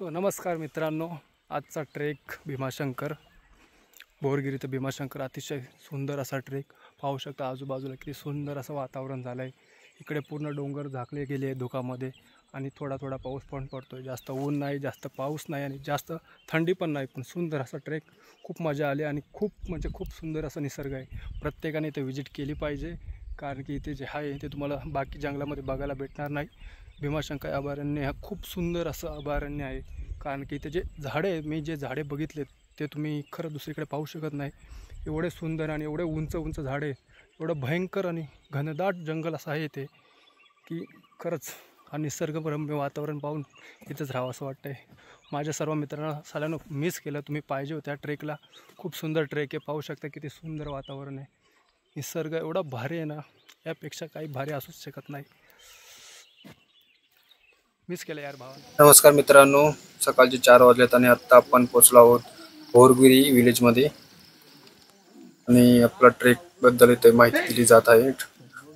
नमस्कार मित्रांनो, आजचा ट्रेक भीमाशंकर, बोरगिरी ते भीमाशंकर. अतिशय सुंदर असा ट्रेक पाहू शकता. आजूबाजूला किती सुंदर असं वातावरण झालं आहे. इकडे पूर्ण डोंगर झाकले गेले आहे धुकामध्ये आणि थोडा थोडा पाऊस पण पडतो आहे. जास्त ऊन नाही, जास्त पाऊस नाही आणि जास्त थंडी पण नाही. पण सुंदर असा ट्रेक, खूप मजा आली आणि खूप सुंदर असा निसर्ग आहे. प्रत्येकाने इथे व्हिजिट केली पाहिजे, कारण की इथे जे आहे ते तुम्हाला बाकी जंगलामध्ये बघायला भेटणार नाही. भीमाशंकर अभयारण्य हा खूप सुंदर असं अभयारण्य आहे, कारण की इथे जे झाडे, मी जे झाडे बघितलेत ते तुम्ही खरं दुसरीकडे पाहू शकत नाही. एवढे सुंदर आणि एवढे उंच उंच झाडे, एवढं भयंकर आणि घनदाट जंगल असं आहे ते, की खरंच हा निसर्गरम्य वातावरण पाहून इथंच राहावं असं वाटतं आहे. माझ्या सर्व मित्रांना साल्यानं मिस केलं. तुम्ही पाहिजे होत्या ट्रेकला. खूप सुंदर ट्रेक आहे. पाहू शकता किती सुंदर वातावरण आहे. निसर्ग एवढा भारी आहे ना, यापेक्षा काही भारी असूच शकत नाही. मिस केलं यार भावा. नमस्कार मित्रांनो, सकाळचे 4 वाजलेत आणि आता आपण पोहोचलो आहोत बोरगिरी विलेजमध्ये. आणि आपला ट्रेक बद्दल इथे माहिती दिली जात आहे.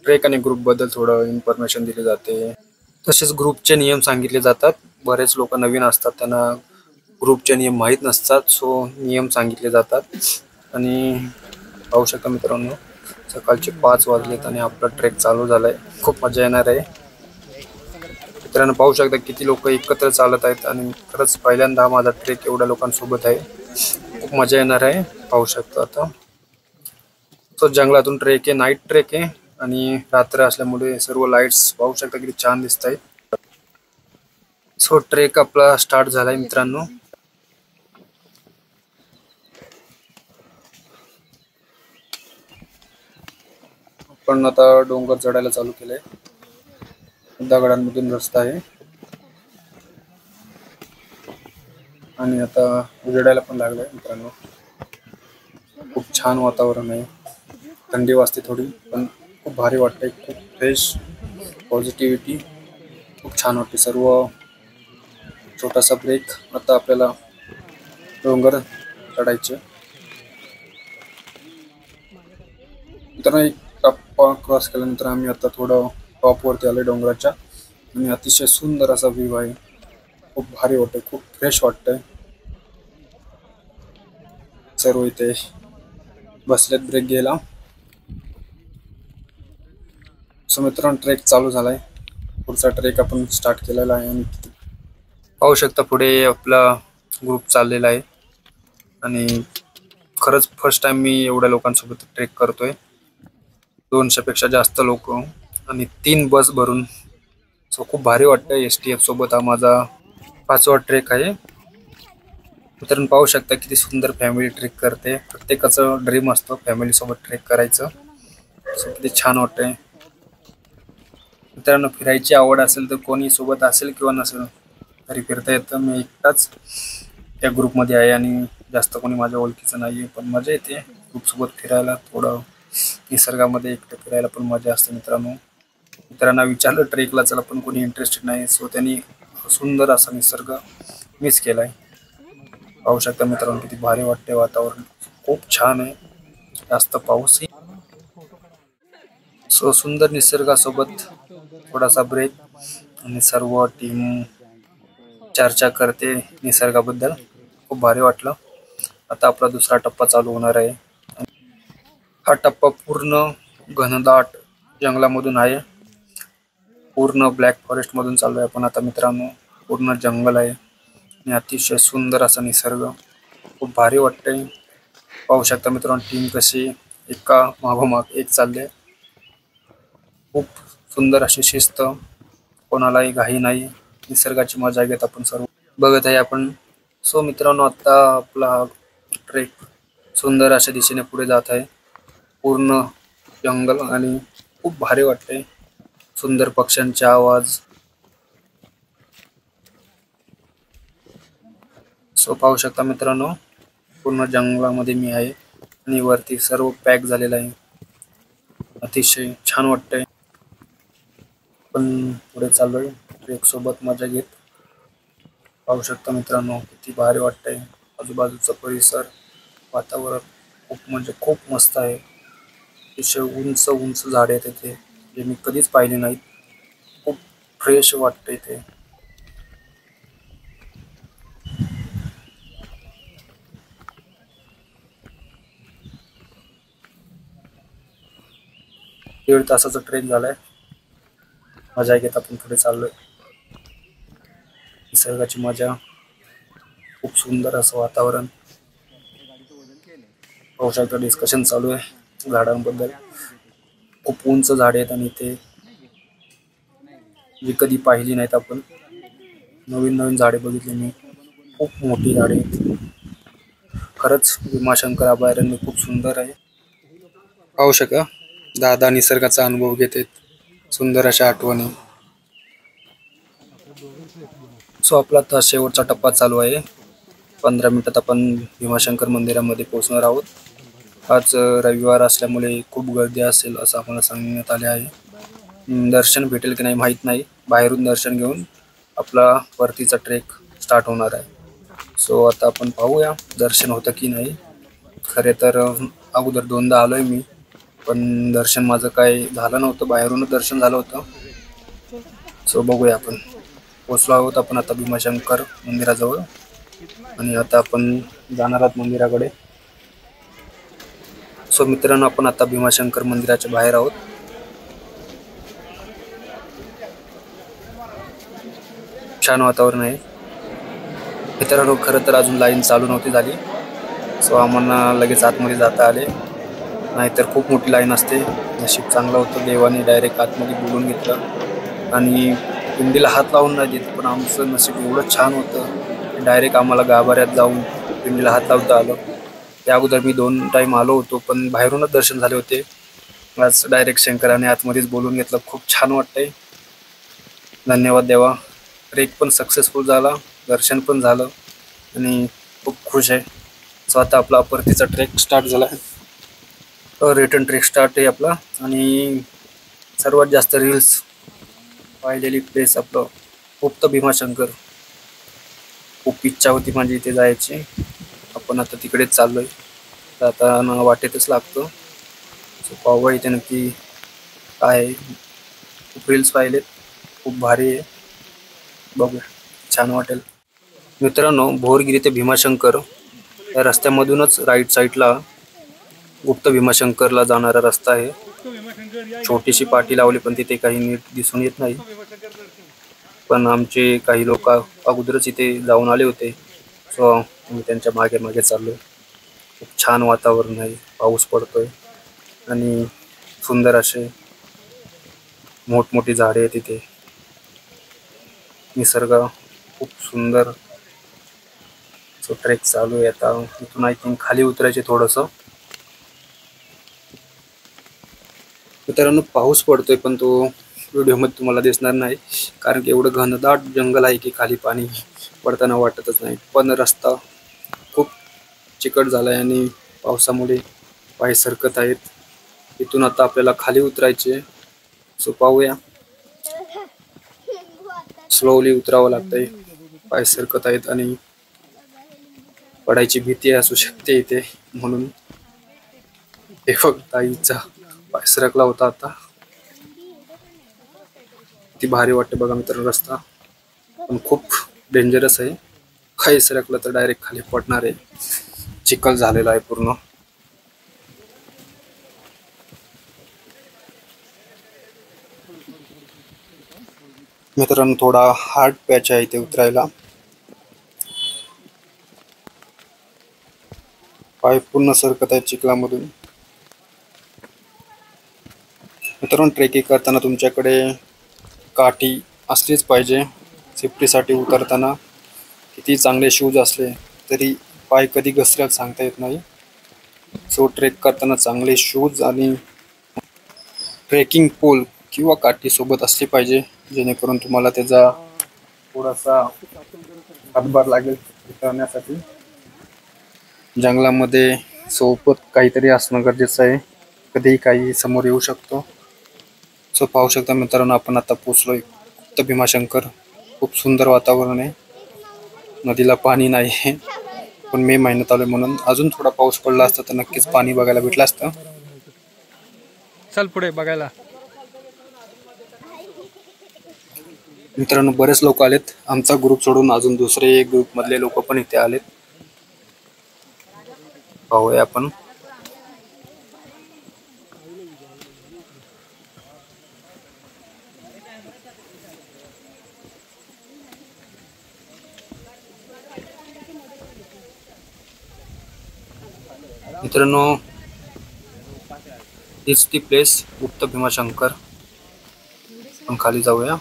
ट्रेक आणि ग्रुप बद्दल थोडं इन्फॉर्मेशन दिली जाते. तसेच ग्रुपचे नियम सांगितले जातात. बरेच लोक नवीन असतात, त्यांना ग्रुपचे नियम माहीत नसतात, सो नियम सांगितले जातात. आणि पाहू शकता मित्रांनो, सकाळचे 5 वाजलेत आणि आपला ट्रेक चालू झालाय. खूप मजा येणार आहे. मित्रांनो पाहू शकता किती लोक एकत्र चालत आहेत आणि खरंच पहिल्यांदा माझा ट्रेक एवढ्या लोकांसोबत आहे. खूप मजा येणार आहे. पाहू शकता आता तो जंगलातून ट्रेक आहे, नाईट ट्रेक आहे आणि रात्र असल्यामुळे सर्व लाईट्स पाहू शकता किती छान दिसत आहेत. सो ट्रेक आपला स्टार्ट झालाय मित्रांनो. आपण आता डोंगर चढायला चालू केलंय. दगडांमधून रस्ता आहे आणि आता उजेडायला पण लागलाय मित्रांनो. खूप छान वातावरण आहे. थंडी वाजते थोडी, पण खूप भारी वाटतंय. खूप फ्रेश पॉझिटिव्हिटी, खूप छान वाटते. सर्व छोटासा ब्रेक. आता आपल्याला डोंगर चढायचे. मित्रांनो एक टप्पा क्रॉस केल्यानंतर आम्ही आता थोडं टॉपवरती आलोय डोंगराच्या आणि अतिशय सुंदर असा व्ह्यू आहे. खूप भारी वाटतंय, खूप फ्रेश वाटतंय. सर्व इथे बसलेत ब्रेक घ्यायला. सो मित्रांनो ट्रेक चालू झालाय. पुढचा ट्रेक आपण स्टार्ट केलेला आहे आणि पाहू शकता पुढे आपला ग्रुप चाललेला आहे आणि खरंच फर्स्ट टाइम मी एवढ्या लोकांसोबत ट्रेक करतोय. 200 पेक्षा जास्त लोक आणि 3 बस भरून. सो खूप भारी वाटतंय. STF सोबत हा माझा 5वा ट्रेक आहे. मित्रांनो पाहू शकता किती सुंदर फॅमिली ट्रेक करते. प्रत्येकाचं ड्रीम असतं फॅमिली सोबत ट्रेक करायचं. सो किती छान वाटतंय. मित्रांनो फिरायची आवड असेल तर कोणी सोबत असेल किंवा नसेल तरी फिरता येतं. मी एकटाच त्या ग्रुपमध्ये आहे आणि जास्त कोणी माझ्या ओळखीचं नाही आहे, पण मजा येते ग्रुपसोबत फिरायला. थोडं निसर्गामध्ये एकटं फिरायला पण मजा असते मित्रांनो. मित्रांना विचारलं ट्रेकला चला, पण कोणी इंटरेस्टेड नाही. सो त्यांनी सुंदर असा निसर्ग मिस केलाय. पाहू शकता मित्रांनो किती भारी वाटते. वातावरण खूप छान आहे, जास्त पाऊसही. सो सुंदर निसर्गासोबत थोडासा ब्रेक आणि सर्व टीम चर्चा करते निसर्गाबद्दल. खूप भारी वाटलं. आता आपला दुसरा टप्पा चालू होणार आहे. हा टप्पा पूर्ण घनदाट जंगलामधून आहे. पूर्ण ब्लॅक फॉरेस्ट मधून चालू आहे आपण आता मित्रांनो. पूर्ण जंगल आहे आणि अतिशय सुंदर असा निसर्ग. खूप भारी वाटतंय. पाहू शकता मित्रांनो टीम कशी एका मागोमाग एक चालले. खूप सुंदर अशी शिस्त, कोणालाही घाई नाही. निसर्गाची मजा घेत आपण सर्व बघत आहे आपण. सो मित्रांनो आता आपला ट्रेक सुंदर अशा दिशेने पुढे जात आहे. पूर्ण जंगल आणि खूप भारी वाटते. सुंदर पक्ष्यांचे आवाज. सो पाहू शकता मित्रांनो पूर्ण जंगलामध्ये मी आहे आणि वरती सर्व पॅक झालेलं आहे. अतिशय छान वाटतंय. पण पुढे चाललोय ट्रेक सोबत मजा घेत. पाहू शकता मित्रांनो किती भारी वाटतंय. आजूबाजूचा परिसर, वातावरण खूप म्हणजे खूप मस्त आहे. अतिशय उंच उंच झाडे आहेत इथे, जे मी कधीच पाहिले नाहीत. खूप फ्रेश वाटतंय ते. 1.5 तासाचा ट्रेक झालाय. मजा घेत आपण पुढे चाललोय. निसर्गाची मजा, खूप सुंदर असं वातावरण. पावसाचं डिस्कशन चालू आहे झाडांबद्दल. खूप उंच झाडे आहेत आणि इथे जी कधी पाहिली नाहीत आपण. नवीन नवीन झाडे बघितली मी. खूप मोठी झाडे आहेत. खरंच भीमाशंकर अभयारण्य खूप सुंदर आहे. पाहू शका दादा निसर्गाचा अनुभव घेत आहेत. सुंदर अशा आठवणी. सो आपला आता शेवटचा टप्पा चालू आहे. 15 मिनिटात आपण भीमाशंकर मंदिरामध्ये पोहोचणार आहोत. आज रविवार असल्यामुळे खूप गर्दी असेल असं आम्हाला सांगण्यात आले आहे. दर्शन भेटेल की नाही माहीत नाही. बाहेरून दर्शन घेऊन आपला परतीचा ट्रेक स्टार्ट होणार आहे. सो आता आपण पाहूया दर्शन होतं की नाही. खरे तर अगोदर 2दा आलोय मी, पण दर्शन माझं काही झालं नव्हतं. बाहेरूनच दर्शन झालं होतं. सो बघूया आपण. पोचलो आहोत आपण आता भीमाशंकर मंदिराजवळ आणि आता आपण जाणार आहोत मंदिराकडे. सो मित्रांनो, आपण आता भीमाशंकर मंदिराच्या बाहेर आहोत. छान वातावरण आहे. मित्रांनो, खरं तर अजून लाईन चालू नव्हती झाली. सो आम्हाला लगेच आतमध्ये जाता आले, नाहीतर खूप मोठी लाईन असते. नशीब चांगलं होतं, देवाने डायरेक्ट आतमध्ये बोलून घेतलं आणि पिंडीला हात लावून नाही देत. पण आमचं नशीब एवढं छान होतं, डायरेक्ट आम्हाला गाभाऱ्यात जाऊन पिंडीला हात लावता आलं. त्या अगोदर मी 2 टाईम आलो होतो, पण बाहेरूनच दर्शन झाले होते. आज डायरेक्ट शंकराने आतमध्येच बोलून घेतलं. खूप छान वाटतंय. धन्यवाद देवा. ट्रेक पण सक्सेसफुल झाला, दर्शन पण झालं आणि खूप खुश आहे. सो आता आपला परतीचा ट्रेक स्टार्ट झाला आहे. रिटर्न ट्रेक स्टार्ट आहे आपला. आणि सर्वात जास्त रील्स पाहिलेली प्लेस आपलं गुप्त भीमाशंकर. खूप इच्छा होती माझी इथे जायची. आपण आता तिकडेच चाललोय. जाताना वाटेतच लागतो. सो पाहूया इथे नक्की काय आहे. खूप रील्स पाहिलेत, खूप भारी आहे. बघूया, छान वाटेल. मित्रांनो, भोरगिरी ते भीमाशंकर या रस्त्यामधूनच राईट साईडला गुप्त भीमाशंकरला जाणारा रस्ता आहे. छोटीशी पाटी लावली, पण तिथे काही नीट दिसून येत नाही. पण आमचे काही लोक अगोदरच इथे जाऊन आले होते. सो आम्ही त्यांच्या मागे मागे चाललोय. खूप छान वातावरण आहे. पाऊस पडतोय आणि सुंदर असे मोठमोठी झाडे आहेत तिथे. निसर्ग खूप सुंदर. सो ट्रेक चालू आहे आता. इथून आय थिंक खाली उतरायचे थोडंसं. मित्रांनो, पाऊस पडतोय, पण तो व्हिडिओमध्ये तुम्हाला दिसणार नाही, कारण की एवढं घनदाट जंगल आहे की खाली पाणी पडताना वाटतच नाही. पण रस्ता खूप चिकट झालाय आणि पावसामुळे पाय सरकत आहेत. इथून आता आपल्याला खाली उतरायचे. सो पाहूया. स्लोली उतरावं लागतंय. पाय सरकत आहेत आणि पडायची भीती असू शकते इथे, म्हणून हे फक्त आईचा पाय सरकला होता. आता किती भारी वाटते बघा मित्रांनो. रस्ता पण खूप डेंजरस आहे. काही सरकलं तर डायरेक्ट खाली पडणार आहे. चिखल झालेला आहे पूर्ण. मित्रांनो, थोडा हार्ड पॅच आहे इथे उतरायला. पाय पूर्ण सरकत आहे चिखलामधून. मित्रांनो, ट्रेकिंग करताना तुमच्याकडे काठी असलीच पाहिजे. सेफ्टीसाठी उतरताना किती चांगले शूज असले तरी पाय कधी घसरेल सांगता येत नाही. सो ट्रेक करताना चांगले शूज आणि ट्रेकिंग पोल किंवा काठी सोबत असली पाहिजे, जेणेकरून तुम्हाला त्याचा थोडासा हातभार लागेल उतरण्यासाठी. जंगलामध्ये सोबत काहीतरी असणं गरजेचं आहे. कधीही काही समोर येऊ शकतो. सो पाहू शकता मित्रांनो, आपण आता पोचलोय गुप्त भीमाशंकर. खूप सुंदर वातावरण आहे. नदीला पाणी नाही आहे, पण मे महिन्यात आलोय म्हणून. अजून थोडा पाऊस पडला असता तर नक्कीच पाणी बघायला भेटलं असतं. चल पुढे बघायला. मित्रांनो, बरेच लोक आलेत. आमचा ग्रुप सोडून अजून दुसरे ग्रुप मधले लोक पण इथे आलेत. पाहूया आपण. मित्रांनो, हीच ती प्लेस गुप्त भीमाशंकर. आपण खाली जाऊया.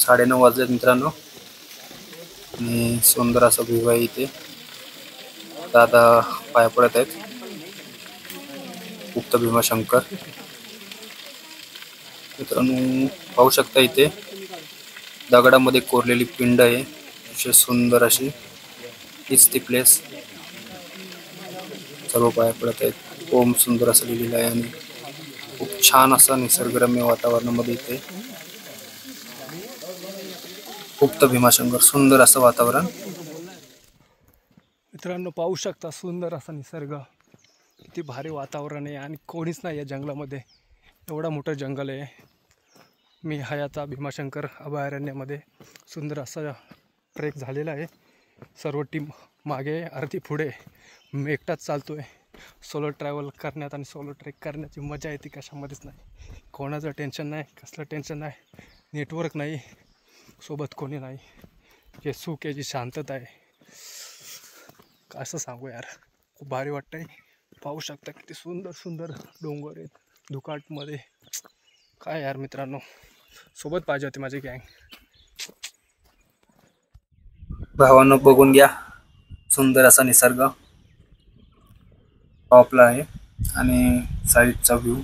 साडेनऊ वाजलेत मित्रांनो आणि सुंदर असा व्ह्यू आहे इथे. दादा पाया पडत आहेत. गुप्त भीमाशंकर मित्रांनो पाहू शकता इथे दगडामध्ये कोरलेली पिंड आहे. अशी सुंदर अशी हीच ती प्लेस. सर्व पाया पडत आहेत. ओम सुंदर असं लिहिलेलं आहे आणि खूप छान असं निसर्गरम्य वातावरणामध्ये इथे गुप्त भीमाशंकर. सुंदर असं वातावरण. मित्रांनो पाहू शकता सुंदर असा निसर्ग, किती भारी वातावरण आहे आणि कोणीच नाही या जंगलामध्ये. एवढा मोठं जंगल आहे. मी हयाता भीमाशंकर अभयारण्यामध्ये सुंदर असा ट्रेक झालेला आहे. सर्व टीम मागे अर्धी पुढे. मी एकटाच चालतो आहे. सोलो ट्रॅव्हल करण्यात आणि सोलो ट्रेक करण्याची मजा येते कशामध्येच नाही. कोणाचं टेन्शन नाही, कसलं टेन्शन नाही, नेटवर्क नाही, सोबत कोणी नाही. जे सुख आहे, जी शांतता आहे, कसं सांगू यार, खूप भारी वाटतंय. पाहू शकता किती सुंदर सुंदर डोंगर आहेत दुकाटमध्ये. काय यार मित्रांनो, सोबत पाहिजे होती माझी गँग. भावांनो बघून घ्या, सुंदर असा निसर्ग टॉपला आहे आणि साईडचा व्ह्यू.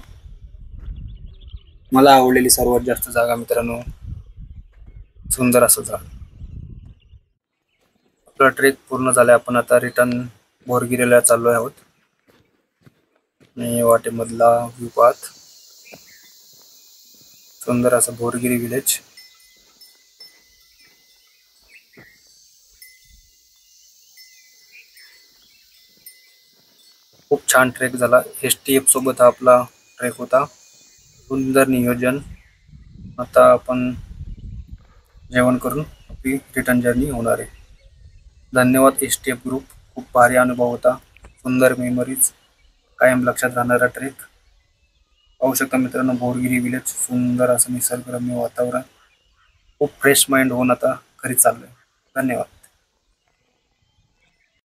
मला आवडलेली सर्वात जास्त जागा मित्रांनो, सुंदर असं जागा. आपला ट्रेक पूर्ण झाला. आपण आता रिटर्न बोरगिरीला चाललो आहोत. आणि वाटेमधला व्ह्यू पाहत सुंदर असं बोरगिरी विलेज. खूप छान ट्रेक झाला. STF सोबत हा आपला ट्रेक होता. सुंदर नियोजन. आता आपण जेवण करून आपली रिटर्न जर्नी होणार आहे. धन्यवाद STF ग्रुप. खूप भारी अनुभव होता. सुंदर मेमरीज, कायम लक्षात राहणारा ट्रेक. पाहू शकता मित्रांनो बोरगिरी विलेज. सुंदर असं निसर्गरम्य वातावरण. खूप फ्रेश माइंड होऊन आता घरी चाललोय. धन्यवाद.